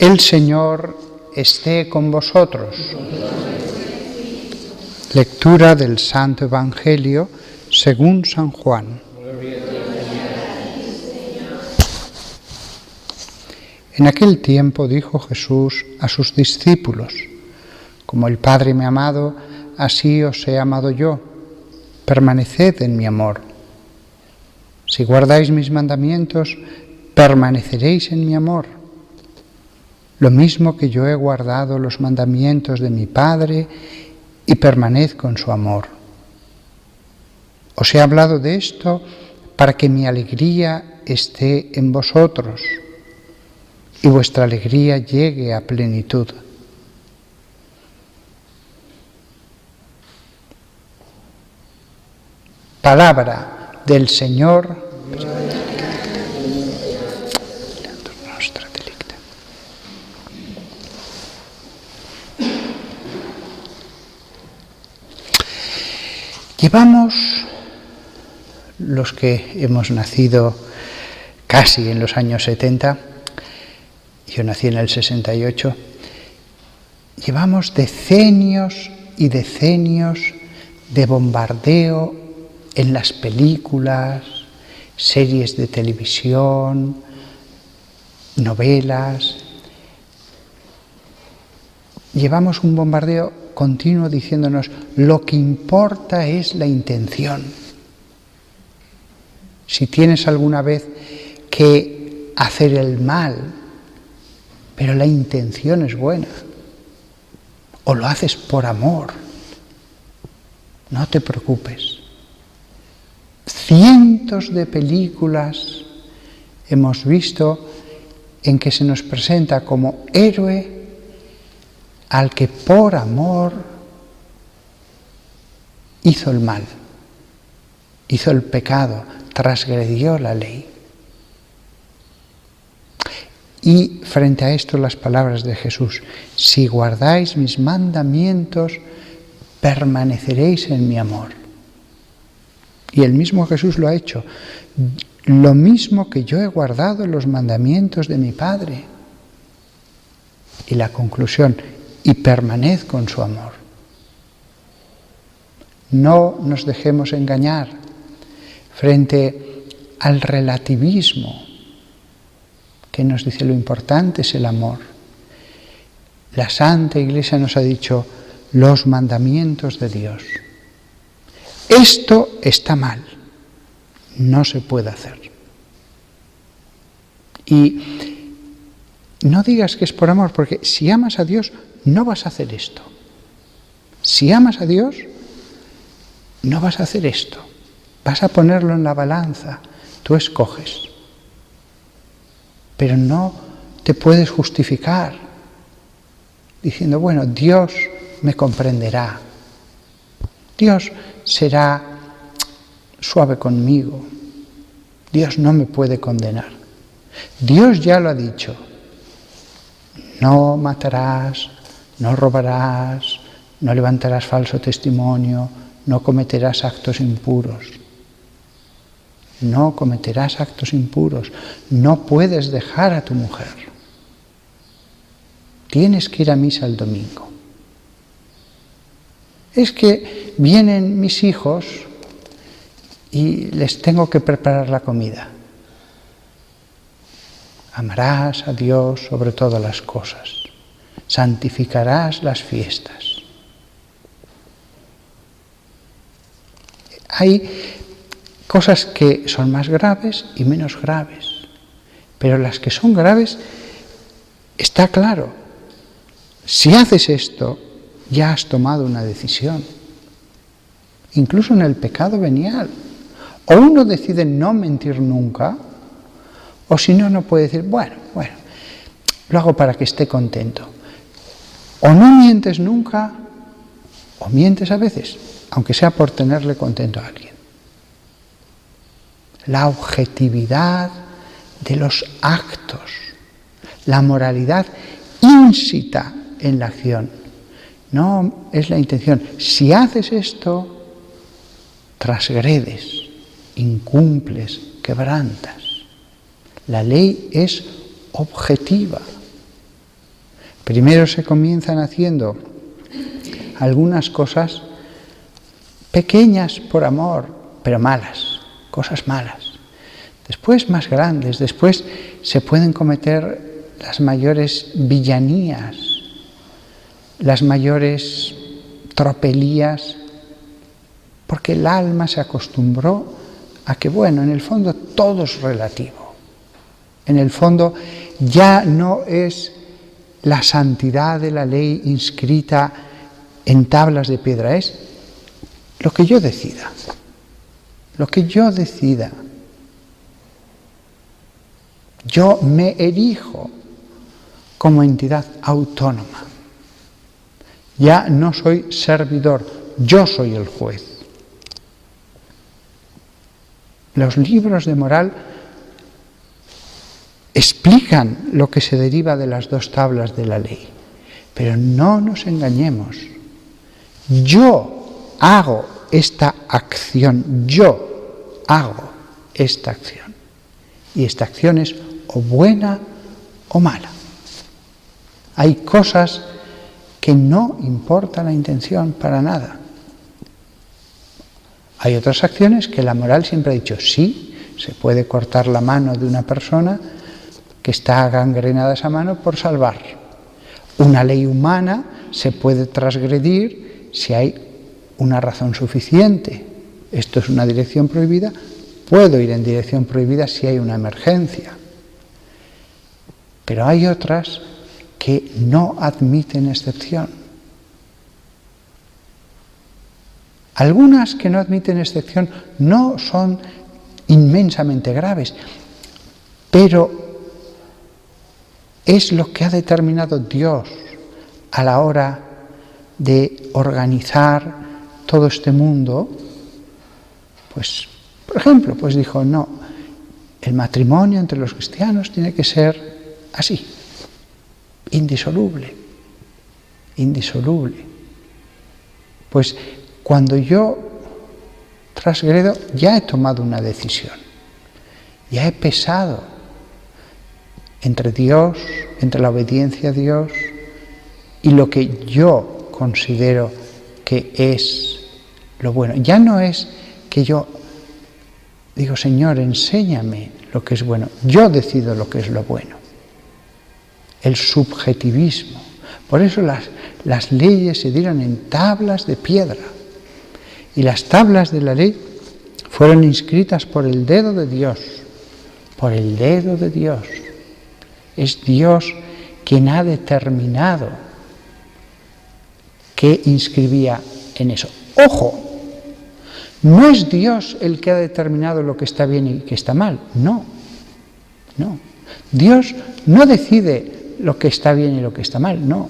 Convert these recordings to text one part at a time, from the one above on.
El Señor esté con vosotros. Lectura del Santo Evangelio según San Juan. En aquel tiempo dijo Jesús a sus discípulos: Como el Padre me ha amado, así os he amado yo. Permaneced en mi amor. Si guardáis mis mandamientos, permaneceréis en mi amor. Lo mismo que yo he guardado los mandamientos de mi Padre y permanezco en su amor. Os he hablado de esto para que mi alegría esté en vosotros y vuestra alegría llegue a plenitud. Palabra del Señor. Llevamos, los que hemos nacido casi en los años 70, yo nací en el 68, llevamos decenios y decenios de bombardeo en las películas, series de televisión, novelas. Llevamos un bombardeo continuo diciéndonos: lo que importa es la intención. Si tienes alguna vez que hacer el mal, pero la intención es buena, o lo haces por amor, no te preocupes. Cientos de películas hemos visto en que se nos presenta como héroe al que por amor hizo el mal, hizo el pecado, transgredió la ley. Y frente a esto las palabras de Jesús: si guardáis mis mandamientos, permaneceréis en mi amor. Y el mismo Jesús lo ha hecho. Lo mismo que yo he guardado los mandamientos de mi Padre. Y la conclusión: y permanezco en su amor. No nos dejemos engañar frente al relativismo que nos dice lo importante es el amor. La Santa Iglesia nos ha dicho los mandamientos de Dios. Esto está mal, no se puede hacer. Y no digas que es por amor, porque si amas a Dios no vas a hacer esto. Si amas a Dios no vas a hacer esto. Vas a ponerlo en la balanza, tú escoges. Pero no te puedes justificar diciendo: bueno, Dios me comprenderá. Dios será suave conmigo. Dios no me puede condenar. Dios ya lo ha dicho. No matarás, no robarás, no levantarás falso testimonio, no cometerás actos impuros. No cometerás actos impuros. No puedes dejar a tu mujer. Tienes que ir a misa el domingo. Es que vienen mis hijos y les tengo que preparar la comida. Amarás a Dios sobre todas las cosas. Santificarás las fiestas. Hay cosas que son más graves y menos graves, pero las que son graves, está claro, si haces esto, ya has tomado una decisión. Incluso en el pecado venial. O uno decide no mentir nunca, o si no, no puede decir: bueno, lo hago para que esté contento. O no mientes nunca, o mientes a veces, aunque sea por tenerle contento a alguien. La objetividad de los actos, la moralidad íncita en la acción, no es la intención. Si haces esto, transgredes, incumples, quebrantas. La ley es objetiva. Primero se comienzan haciendo algunas cosas pequeñas por amor, pero malas, cosas malas. Después más grandes, después se pueden cometer las mayores villanías, las mayores tropelías, porque el alma se acostumbró a que, bueno, en el fondo todo es relativo. En el fondo ya no es la santidad de la ley inscrita en tablas de piedra, es lo que yo decida. Lo que yo decida. Yo me erijo como entidad autónoma. Ya no soy servidor, yo soy el juez. Los libros de moral explican lo que se deriva de las dos tablas de la ley, pero no nos engañemos. Yo hago esta acción, yo hago esta acción. Y esta acción es o buena o mala. Hay cosas que no importa la intención para nada. Hay otras acciones que la moral siempre ha dicho, sí, se puede cortar la mano de una persona que está gangrenada esa mano por salvar. Una ley humana se puede transgredir si hay una razón suficiente. Esto es una dirección prohibida, puedo ir en dirección prohibida si hay una emergencia. Pero hay otras que no admiten excepción. Algunas que no admiten excepción no son inmensamente graves, pero es lo que ha determinado Dios a la hora de organizar todo este mundo. Pues, por ejemplo, pues dijo, no, el matrimonio entre los cristianos tiene que ser así, indisoluble, indisoluble. Pues cuando yo transgredo, ya he tomado una decisión, ya he pesado entre Dios, entre la obediencia a Dios y lo que yo considero que es lo bueno. Ya no es que yo digo, Señor, enséñame lo que es bueno. Yo decido lo que es lo bueno. El subjetivismo. Por eso las leyes se dieron en tablas de piedra. Y las tablas de la ley fueron inscritas por el dedo de Dios. Por el dedo de Dios. Es Dios quien ha determinado qué inscribía en eso. ¡Ojo! No es Dios el que ha determinado lo que está bien y que está mal. No. No. Dios no decide lo que está bien y lo que está mal. No.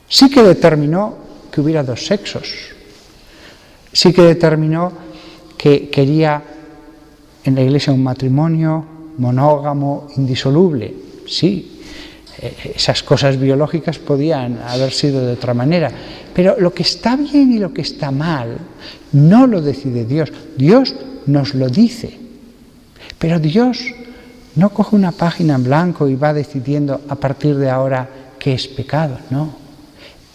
Sí que determinó que hubiera dos sexos. Sí que determinó que quería en la Iglesia un matrimonio monógamo, indisoluble. Sí, esas cosas biológicas podían haber sido de otra manera. Pero lo que está bien y lo que está mal no lo decide Dios. Dios nos lo dice. Pero Dios no coge una página en blanco y va decidiendo a partir de ahora qué es pecado. No.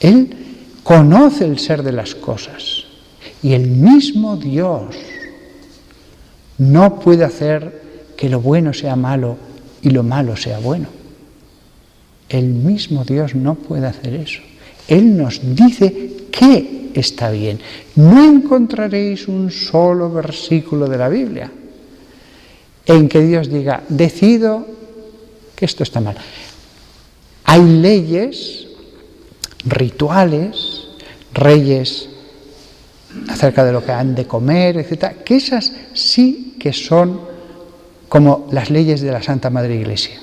Él conoce el ser de las cosas. Y el mismo Dios no puede hacer que lo bueno sea malo y lo malo sea bueno. El mismo Dios no puede hacer eso. Él nos dice qué está bien. No encontraréis un solo versículo de la Biblia en que Dios diga, decido que esto está mal. Hay leyes, rituales, reyes acerca de lo que han de comer, etc., que esas sí que son como las leyes de la Santa Madre Iglesia.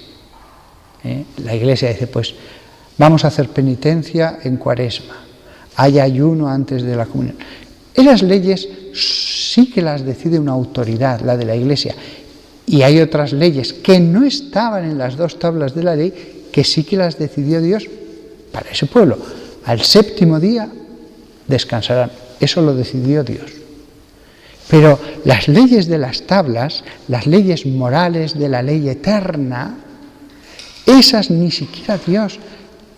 La Iglesia dice, pues vamos a hacer penitencia en Cuaresma, hay ayuno antes de la comunión. Esas leyes sí que las decide una autoridad, la de la Iglesia, y hay otras leyes que no estaban en las dos tablas de la ley, que sí que las decidió Dios para ese pueblo. Al séptimo día descansarán. Eso lo decidió Dios. Pero las leyes de las tablas, las leyes morales de la ley eterna, esas ni siquiera Dios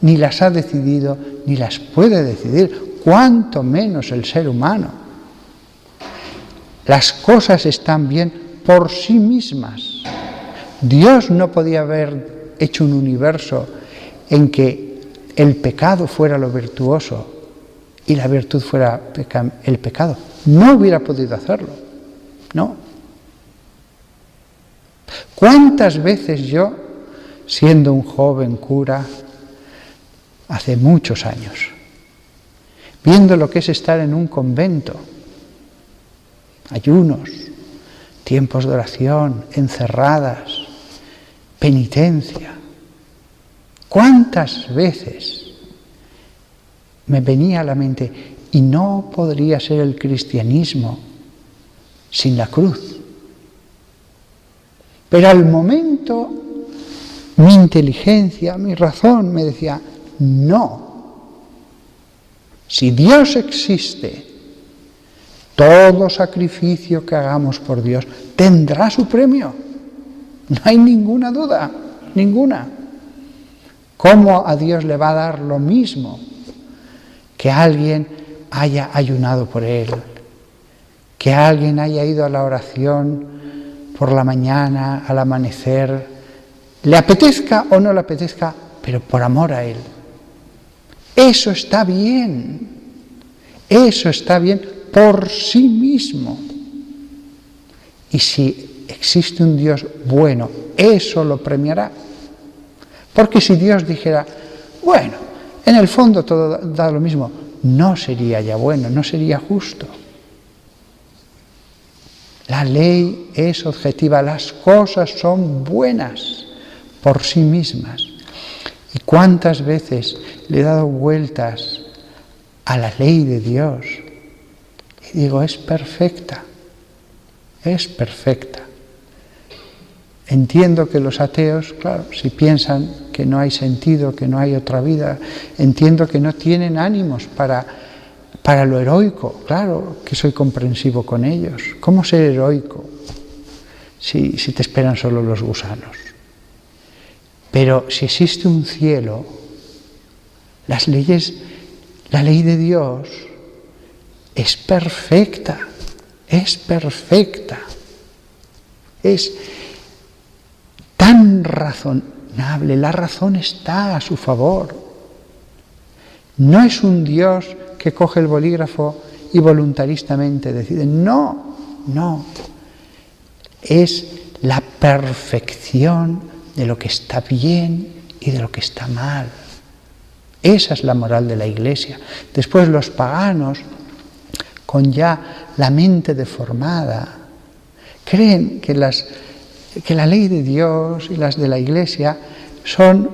ni las ha decidido, ni las puede decidir, cuanto menos el ser humano. Las cosas están bien por sí mismas. Dios no podía haber hecho un universo en que el pecado fuera lo virtuoso y la virtud fuera el pecado. No hubiera podido hacerlo. No. ¿Cuántas veces yo, siendo un joven cura, hace muchos años, viendo lo que es estar en un convento, ayunos, tiempos de oración, encerradas, penitencia, cuántas veces me venía a la mente, y no podría ser el cristianismo sin la cruz. Pero al momento mi inteligencia, mi razón me decía, no. Si Dios existe, todo sacrificio que hagamos por Dios tendrá su premio. No hay ninguna duda, ninguna. ¿Cómo a Dios le va a dar lo mismo que alguien haya ayunado por Él, que alguien haya ido a la oración por la mañana, al amanecer, le apetezca o no le apetezca, pero por amor a Él? Eso está bien por sí mismo. Y si existe un Dios bueno, eso lo premiará. Porque si Dios dijera, bueno, en el fondo todo da lo mismo, no sería ya bueno, no sería justo. La ley es objetiva, las cosas son buenas por sí mismas. ¿Y cuántas veces le he dado vueltas a la ley de Dios? Y digo, es perfecta, es perfecta. Entiendo que los ateos, claro, si piensan que no hay sentido, que no hay otra vida, entiendo que no tienen ánimos para lo heroico. Claro que soy comprensivo con ellos. ¿Cómo ser heroico si te esperan solo los gusanos? Pero si existe un cielo, las leyes, la ley de Dios es perfecta, es perfecta. Es tan razonable, la razón está a su favor. No es un Dios que coge el bolígrafo y voluntaristamente decide. No, no. Es la perfección de lo que está bien y de lo que está mal. Esa es la moral de la Iglesia. Después los paganos, con ya la mente deformada, creen que la ley de Dios y las de la Iglesia son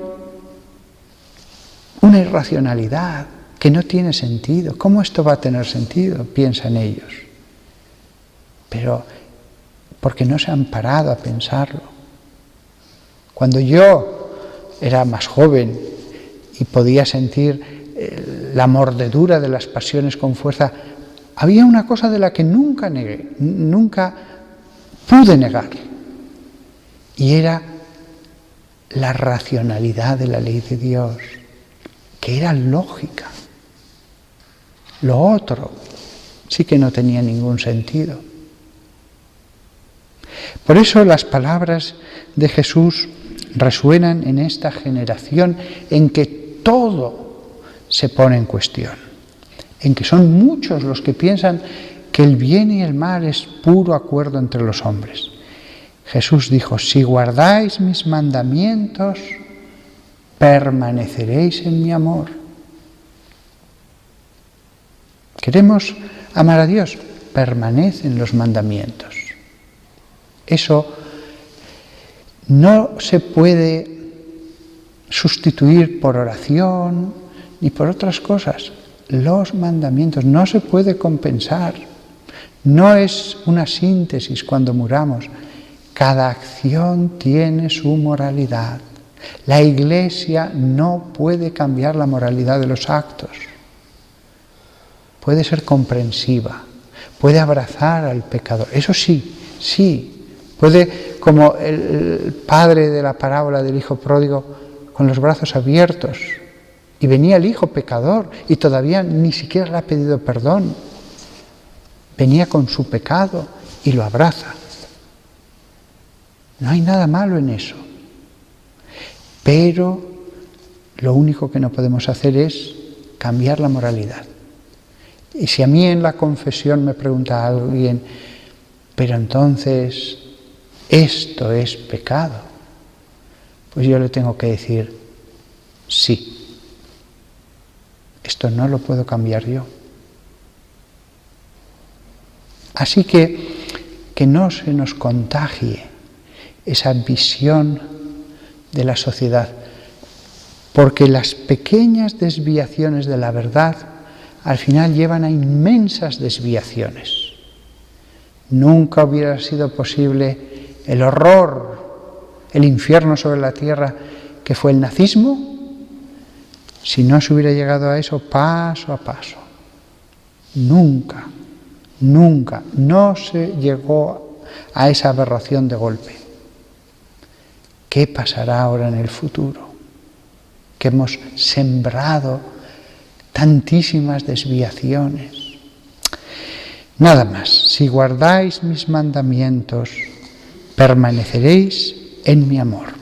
una irracionalidad que no tiene sentido. ¿Cómo esto va a tener sentido? Piensan ellos. Pero porque no se han parado a pensarlo. Cuando yo era más joven y podía sentir la mordedura de las pasiones con fuerza, había una cosa de la que nunca negué, nunca pude negar, y era la racionalidad de la ley de Dios, que era lógica. Lo otro sí que no tenía ningún sentido. Por eso las palabras de Jesús resuenan en esta generación en que todo se pone en cuestión, en que son muchos los que piensan que el bien y el mal es puro acuerdo entre los hombres. Jesús dijo, si guardáis mis mandamientos, permaneceréis en mi amor. ¿Queremos amar a Dios? Permanece en los mandamientos. Eso no se puede sustituir por oración ni por otras cosas. Los mandamientos no se puede compensar. No es una síntesis cuando muramos. Cada acción tiene su moralidad. La Iglesia no puede cambiar la moralidad de los actos. Puede ser comprensiva, puede abrazar al pecador. Eso sí, sí. Puede, como el padre de la parábola del hijo pródigo, con los brazos abiertos, Y venía el hijo pecador y todavía ni siquiera le ha pedido perdón. Venía con su pecado y lo abraza. No hay nada malo en eso. Pero lo único que no podemos hacer es cambiar la moralidad. Y si a mí en la confesión me pregunta alguien, pero entonces esto es pecado, pues yo le tengo que decir, sí, esto no lo puedo cambiar yo. Así que no se nos contagie esa visión de la sociedad, porque las pequeñas desviaciones de la verdad al final llevan a inmensas desviaciones. Nunca hubiera sido posible el horror, el infierno sobre la tierra que fue el nazismo, si no se hubiera llegado a eso paso a paso. Nunca, nunca, no se llegó a esa aberración de golpe. ¿Qué pasará ahora en el futuro? Que hemos sembrado tantísimas desviaciones. Nada más, si guardáis mis mandamientos, permaneceréis en mi amor.